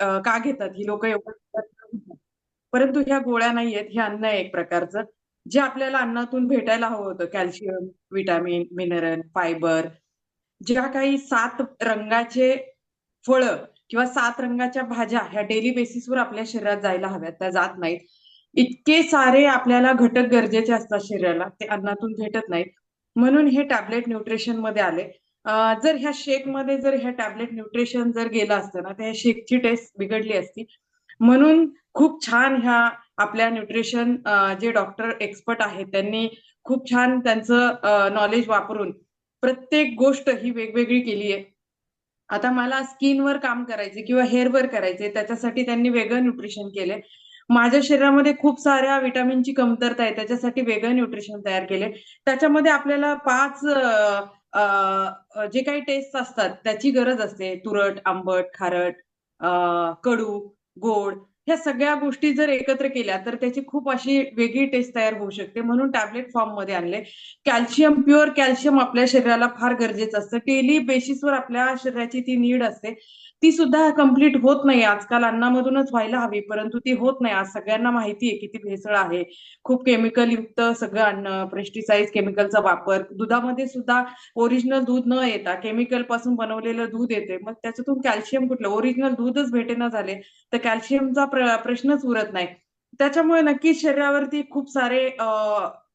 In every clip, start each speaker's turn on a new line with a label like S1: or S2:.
S1: का घेतात ही लोक एवढं. परंतु ह्या गोळ्या नाही आहेत, हे अन्न आहे एक प्रकारचं जे आपल्याला अन्नातून भेटायला हवं होतं. कॅल्शियम, विटामिन, मिनरल, फायबर, ज्या काही 7 रंगाचे फळं किंवा 7 रंगाच्या भाज्या ह्या डेली बेसिसवर आपल्या शरीरात जायला हव्यात, त्या जात नाहीत. इतके सारे आपल्याला घटक गरजेचे असतात शरीराला, ते अन्नातून भेटत नाहीत. म्हणून हे टॅबलेट न्यूट्रिशन मध्ये आले. जर ह्या शेक मध्ये जर ह्या टॅबलेट न्यूट्रिशन जर गेलं असतं ना, तर ह्या शेकची टेस्ट बिघडली असती. म्हणून खूप छान ह्या आपल्या न्यूट्रिशन जे डॉक्टर एक्सपर्ट आहेत त्यांनी खूप छान त्यांचं नॉलेज वापरून प्रत्येक गोष्ट ही वेगवेगळी केली आहे. आता मला स्किनवर काम करायचे किंवा हेअरवर करायचे, त्याच्यासाठी त्यांनी वेगळं न्यूट्रिशन केले. माझ्या शरीरामध्ये खूप साऱ्या विटामिनची कमतरता आहे, त्याच्यासाठी वेगळं न्यूट्रिशन तयार केले. त्याच्यामध्ये आपल्याला 5 जे काही टेस्ट असतात त्याची गरज असते. तुरट, आंबट, खारट, कडू, गोड, ह्या सगळ्या गोष्टी जर एकत्र केल्या तर त्याची खूप अशी वेगळी टेस्ट तयार होऊ शकते. म्हणून टॅबलेट फॉर्म मध्ये आणले. कॅल्शियम, प्युअर कॅल्शियम आपल्या शरीराला फार गरजेचं असतं. डेली बेसिसवर आपल्या शरीराची ती नीड असते. ती सुद्धा कंप्लीट होत नाही आजकाल. अन्नामधूनच व्हायला हवी, परंतु ती होत नाही. आज सगळ्यांना माहिती आहे किती भेसळ आहे. खूप केमिकल युक्त सगळं अन्न, पेस्टिसाइड, केमिकलचा वापर. दुधामध्ये सुद्धा ओरिजिनल दूध न येता केमिकल पासून बनवलेलं दूध येते. मग त्याच्यातून कॅल्शियम कुठलं? ओरिजिनल दूधच भेटेना झाले तर कॅल्शियमचा प्रश्नच उरत नाही. त्याच्यामुळे नक्कीच शरीरावरती खूप सारे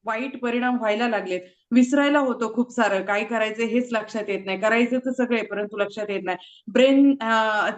S1: वाईट परिणाम व्हायला लागलेत. विसरायला होतं खूप सारं. काय करायचं हेच लक्षात येत नाही. करायचं तर सगळे, परंतु लक्षात येत नाही. ब्रेन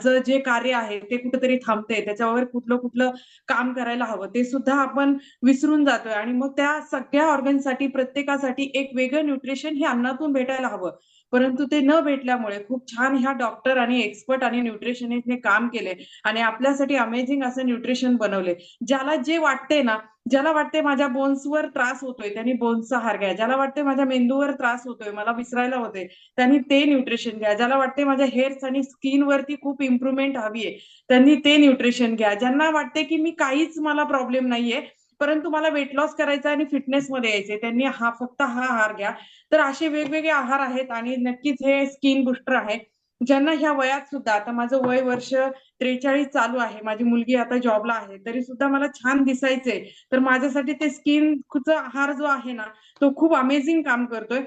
S1: चं जे कार्य आहे ते कुठेतरी थांबतंय. त्याच्यावर कुठलं कुठलं काम करायला हवं ते सुद्धा आपण विसरून जातोय. आणि मग त्या सगळ्या ऑर्गनसाठी, प्रत्येकासाठी एक वेगळं न्यूट्रिशन हे अन्नातून भेटायला हवं. परंतु ते न भेटल्यामुळे खूप छान ह्या डॉक्टर आणि एक्सपर्ट आणि न्यूट्रिशनिस्टने काम केले आणि आपल्यासाठी अमेझिंग असं न्यूट्रिशन बनवले. ज्याला जे वाटते ना, ज्याला वाटते माझ्या बोन्सवर त्रास होतोय त्यांनी बोन्सचा आहार घ्या. ज्याला वाटते माझ्या मेंदूवर त्रास होतोय, मला विसरायला होते, त्यांनी ते न्यूट्रिशन घ्या. ज्याला वाटते माझ्या हेअर्स आणि स्किन वरती खूप इम्प्रुव्हमेंट हवी आहे, त्यांनी ते न्यूट्रिशन घ्या. ज्यांना वाटते की मी काहीच मला प्रॉब्लेम नाहीये, परंतु मला वेट लॉस करायचा आणि फिटनेस मध्ये यायचे, त्यांनी फक्त हा आहार घ्या. तर असे वेगवेगळे आहार आहेत आणि नक्कीच हे स्किन बुस्टर आहे. ज्यांना ह्या वयात सुद्धा, आता माझं वय वर्ष 43 चालू आहे, माझी मुलगी आता जॉबला आहे, तरी सुद्धा मला छान दिसायचंय, तर माझ्यासाठी ते स्किनचा आहार जो आहे ना, तो खूप अमेझिंग काम करतोय.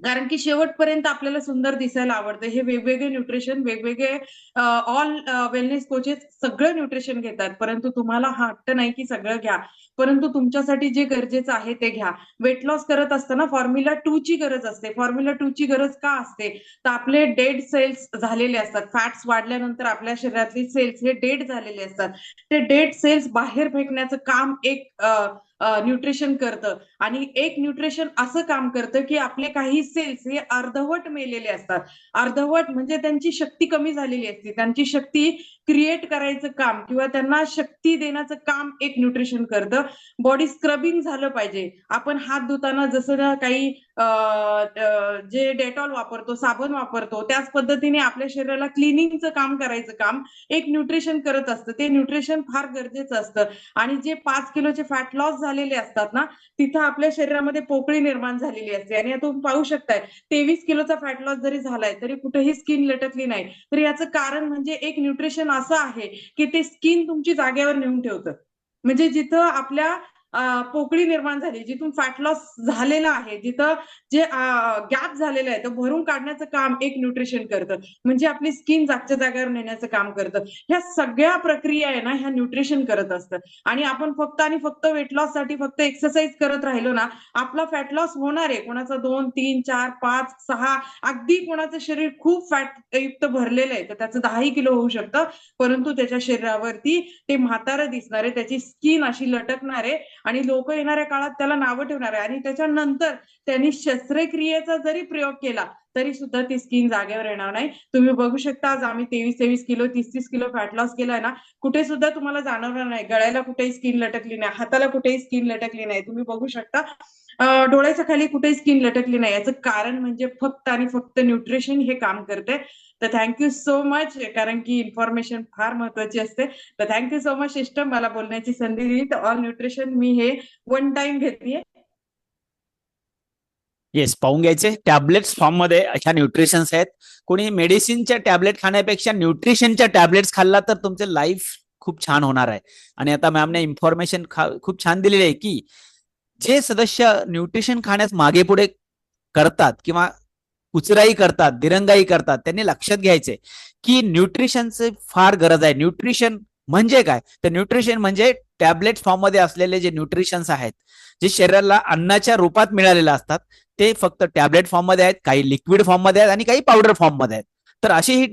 S1: कारण की शेवटपर्यंत आपल्याला सुंदर दिसायला आवडतं. हे वेगवेगळे न्यूट्रिशन, वेगवेगळे ऑल वेलनेस कोचेस सगळं न्यूट्रिशन घेतात, परंतु तुम्हाला हा हट्ट नाही की सगळं घ्या. परंतु तुमच्यासाठी जे गरजेचं आहे ते घ्या. वेट लॉस करत असताना फॉर्म्युला 2 ची गरज असते. फॉर्म्युला 2 ची गरज का असते? तर आपले डेड सेल्स झालेले असतात. फॅट्स वाढल्यानंतर आपल्या शरीरातले सेल्स हे डेड झालेले असतात. ते डेड सेल्स बाहेर फेकण्याचं काम एक न्यूट्रिशन करतं. आणि एक न्यूट्रिशन असं काम करतं की आपले काही सेल्स हे अर्धवट मेलेले असतात. अर्धवट म्हणजे त्यांची शक्ती कमी झालेली असते. त्यांची शक्ती क्रिएट करायचं काम किंवा त्यांना शक्ती देण्याचं काम एक न्यूट्रिशन करतं. बॉडी स्क्रबिंग झालं पाहिजे. आपण हात धुताना जसं ना काही जे डेटॉल वापरतो, साबण वापरतो, त्याच पद्धतीने आपल्या शरीराला क्लिनिंगचं काम करायचं काम एक न्यूट्रिशन करत असतं. ते न्यूट्रिशन फार गरजेचं असतं. आणि जे 5 किलोचे फॅट लॉस झालेले असतात ना, तिथं आपल्या शरीरामध्ये पोकळी निर्माण झालेली असते. आणि आता तुम्ही पाहू शकताय, 23 किलोचा फॅट लॉस जरी झालाय तरी कुठेही स्किन लटकली नाही. तर याचं कारण म्हणजे एक न्यूट्रिशन असं आहे की ते स्किन तुमची जागेवर नेऊन ठेवतं. म्हणजे जिथं आपल्या पोकळी निर्माण झाली, जिथून फॅट लॉस झालेला आहे, जिथं जे गॅप झालेलं आहे, तो भरून काढण्याचं काम एक न्यूट्रिशन करतं. म्हणजे आपली स्किन जागच्या जागेवर नेण्याचं काम करतं. ह्या सगळ्या प्रक्रिया आहे ना, ह्या न्यूट्रिशन करत असतं. आणि आपण फक्त आणि फक्त वेट लॉस साठी फक्त एक्सरसाइज करत राहिलो ना, आपला फॅट लॉस होणार आहे. कोणाचा 2, 3, 4, 5, 6, अगदी कोणाचं शरीर खूप फॅट युक्त भरलेलं आहे तर त्याचं 10 किलो होऊ शकतं, परंतु त्याच्या शरीरावरती ते म्हातारं दिसणार आहे, त्याची स्किन अशी लटकणार आहे आणि लोक येणाऱ्या काळात त्याला नावं ठेवणार आहे. आणि त्याच्यानंतर त्यांनी शस्त्रक्रियेचा जरी प्रयोग केला तरी सुद्धा ती स्किन जागेवर येणार नाही. तुम्ही बघू शकता, आज आम्ही 23-23 किलो, 30-30 किलो फॅट लॉस केलाय ना, कुठे सुद्धा तुम्हाला जाणवणार नाही. गळ्याला कुठेही स्किन लटकली नाही, हाताला कुठेही स्किन लटकली नाही. तुम्ही बघू शकता डोळ्याच्या खाली कुठेही स्किन लटकली नाही. याचं कारण म्हणजे फक्त आणि फक्त न्यूट्रिशन हे काम करते. तर थँक्यू सो मच, कारण की इन्फॉर्मेशन फार महत्वाची असते. तर थँक्यू सो मच सिस्टम, मला बोलण्याची संधी दिली. तर ऑल न्यूट्रिशन मी हे 1 टाइम घेतलीये.
S2: येस, पाहून घ्यायचे. टॅबलेट्स फॉर्म मध्ये अशा न्यूट्रिशन्स आहेत. कोणी मेडिसिनच्या टॅबलेट खाण्यापेक्षा न्यूट्रिशनच्या टॅबलेट्स खाल्ला तर तुमचे लाईफ खूप छान होणार आहे. आणि आता मॅमने इन्फॉर्मेशन खूप छान दिलेली आहे की जे सदस्य न्यूट्रिशन खाण्यास मागे पुढे करतात किंवा कुचराई करतात, दिरंगाई करतात, त्यांनी लक्षात घ्यायचे की न्यूट्रिशनचे फार गरज आहे. न्यूट्रिशन म्हणजे काय? तर न्यूट्रिशन म्हणजे टॅबलेट फॉर्म मध्ये असलेले जे न्यूट्रिशन्स आहेत, जे शरीराला अन्नाच्या रूपात मिळालेले असतात, ते फक्त टॅबलेट फॉर्म मध्ये आहेत, काही लिक्विड फॉर्म मध्ये आहेत आणि काही पावडर फॉर्म मध्ये आहेत. तर अशी ही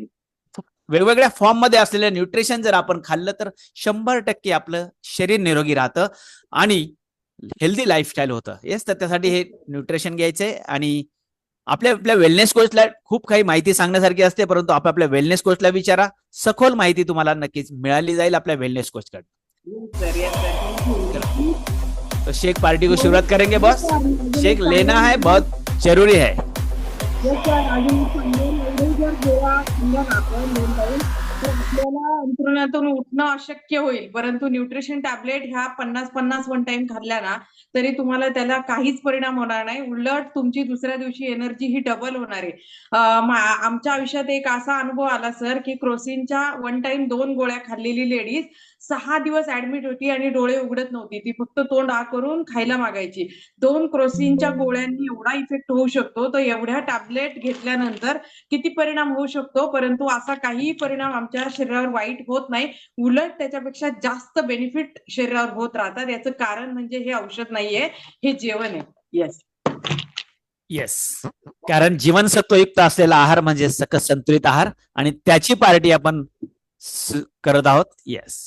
S2: वेगवेगळ्या फॉर्म मध्ये असलेले न्यूट्रिशन जर आपण खाल्लं तर 100% आपलं शरीर निरोगी राहतं आणि हेल्दी लाईफस्टाईल होतं. येस, तर त्यासाठी हे न्यूट्रिशन घ्यायचे. आणि आपल्या वेलनेस कोचला खूप काही माहिती सांगण्यासारखी असते, परंतु आपल्या वेलनेस कोचला विचारा, सखोल माहिती तुम्हाला नक्कीच मिळाली जाईल आपल्या वेलनेस कोचकडे. तो शेक पार्टी को शुरुआत करेंगे बॉस. शेक लेना है, बहुत जरूरी है.
S1: आपल्याला अंथरुणातून उठणं अशक्य होईल, परंतु न्यूट्रिशन टॅबलेट ह्या 50-50 वन टाइम खाल्ल्या ना तरी तुम्हाला त्याला काहीच परिणाम होणार नाही. उलट तुमची दुसऱ्या दिवशी एनर्जी ही डबल होणार आहे. आमच्या आयुष्यात एक असा अनुभव आला सर की क्रोसिनच्या वन टाइम 2 गोळ्या खाल्लेली लेडीज 6 दिवस ऍडमिट होती आणि डोळे उघडत नव्हती. ती फक्त तोंड आ करून खायला मागायची. 2 क्रोसिनच्या गोळ्यांनी एवढा इफेक्ट होऊ शकतो, तर एवढ्या टॅबलेट घेतल्यानंतर किती परिणाम होऊ शकतो, परंतु असा काहीही परिणाम आमच्या शरीरावर वाईट होत नाही. उलट त्याच्यापेक्षा जास्त बेनिफिट शरीरावर होत राहतात. याचं कारण म्हणजे हे औषध नाहीये, हे जेवण आहे. येस
S2: येस, कारण जीवनसत्वयुक्त असलेला आहार म्हणजे सकस संतुलित आहार, आणि त्याची पार्टी आपण करत आहोत. येस.